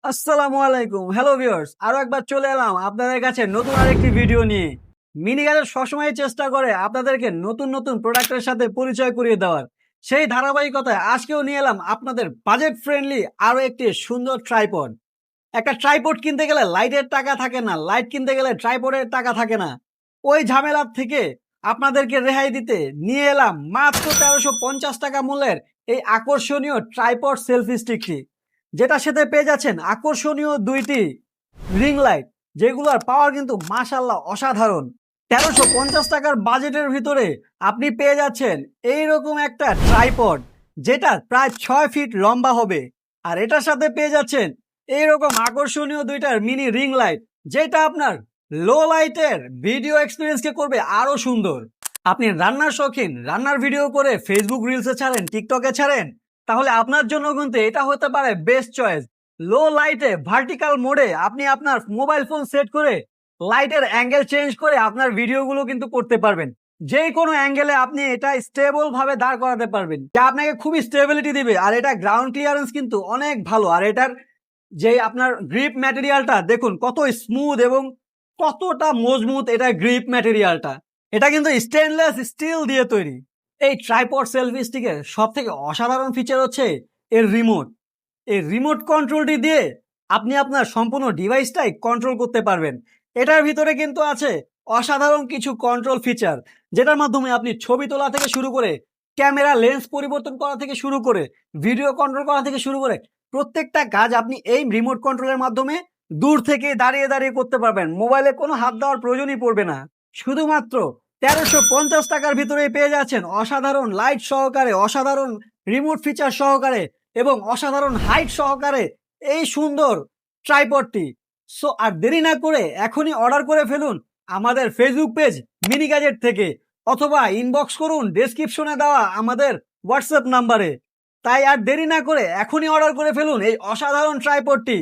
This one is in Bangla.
আসসালামু আলাইকুম, হ্যালো ভিউয়ার্স। আরো একবার চলে এলাম আপনাদের কাছে নতুন আরেকটি ভিডিও নিয়ে। মিনি গাজেট সবসময় চেষ্টা করে আপনাদেরকে নতুন নতুন প্রোডাক্টের সাথে পরিচয় করিয়ে দেওয়ার। সেই ধারাবাহিকতায় আজকেও নিয়ে এলাম আপনাদের বাজেট ফ্রেন্ডলি আরো একটি সুন্দর ট্রাইপড। একটা ট্রাইপড কিনতে গেলে লাইটের টাকা থাকে না, লাইট কিনতে গেলে ট্রাইপডের টাকা থাকে না। ওই ঝামেলার থেকে আপনাদেরকে রেহাই দিতে নিয়ে এলাম মাত্র 1350 টাকা মূল্যের এই আকর্ষণীয় ট্রাইপড সেলফি স্টিকটি, যেটার সাথে পেয়ে যাচ্ছেন আকর্ষণীয় দুইটি রিং লাইট, যেগুলোর পাওয়ার কিন্তু মাশাল্লাহ অসাধারণ। 1350 টাকার বাজেটের ভিতরে আপনি পেয়ে যাচ্ছেন এইরকম একটা ট্রাইপড, যেটা প্রায় 6 ফিট লম্বা হবে। আর এটার সাথে পেয়ে যাচ্ছেন এইরকম আকর্ষণীয় দুইটার মিনি রিং লাইট, যেটা আপনার লো লাইটের ভিডিও এক্সপিরিয়েন্সকে করবে আরো সুন্দর। আপনি রান্নার শৌখিন, রান্নার ভিডিও করে ফেসবুক রিলসে ছাড়েন, টিকটকে ছাড়েন, তাহলে আপনার জন্য কিন্তু এটা হতে পারে বেস্ট চয়েস। লো লাইটে ভার্টিক্যাল মোডে আপনি আপনার মোবাইল ফোন সেট করে লাইটের অ্যাঙ্গেল চেঞ্জ করে আপনার ভিডিওগুলো কিন্তু করতে পারবেন। যে কোনো অ্যাঙ্গেলে আপনি এটা স্টেবল ভাবে দাঁড় করাতে পারবেন, যা আপনাকে খুবই স্টেবিলিটি দিবে। আর এটা গ্রাউন্ড ক্লিয়ারেন্স কিন্তু অনেক ভালো। আর এটার যে আপনার গ্রিপ ম্যাটেরিয়ালটা দেখুন কত স্মুথ এবং কতটা মজবুত এটা গ্রিপ ম্যাটেরিয়ালটা। এটা কিন্তু স্টেনলেস স্টিল দিয়ে তৈরি। এই ট্রাইপড সেলফি স্টিকের সব থেকে অসাধারণ ফিচার হচ্ছে এর রিমোট। এই রিমোট কন্ট্রোলটি দিয়ে আপনি আপনার সম্পূর্ণ ডিভাইসটাই কন্ট্রোল করতে পারবেন। এটার ভিতরে কিন্তু আছে অসাধারণ কিছু কন্ট্রোল ফিচার, যেটার মাধ্যমে আপনি ছবি তোলা থেকে শুরু করে ক্যামেরা লেন্স পরিবর্তন করা থেকে শুরু করে ভিডিও কন্ট্রোল করা থেকে শুরু করে প্রত্যেকটা কাজ আপনি এই রিমোট কন্ট্রোলের মাধ্যমে দূর থেকে দাঁড়িয়ে দাঁড়িয়ে করতে পারবেন। মোবাইলে কোনো হাত দেওয়ার প্রয়োজনই পড়বে না। শুধুমাত্র 1350 টাকার ভিতরে পেয়ে যাচ্ছেন অসাধারণ লাইট সহকারে, অসাধারণ রিমোট ফিচার সহকারে এবং অসাধারণ হাইট সহকারে এই সুন্দর ট্রাইপডটি। সো আর দেরি না করে এখনই অর্ডার করে ফেলুন আমাদের ফেসবুক পেজ মিনি গ্যাজেট থেকে, অথবা ইনবক্স করুন ডেসক্রিপশনে দেওয়া আমাদের হোয়াটসঅ্যাপ নাম্বারে। তাই আর দেরি না করে এখনই অর্ডার করে ফেলুন এই অসাধারণ ট্রাইপডটি।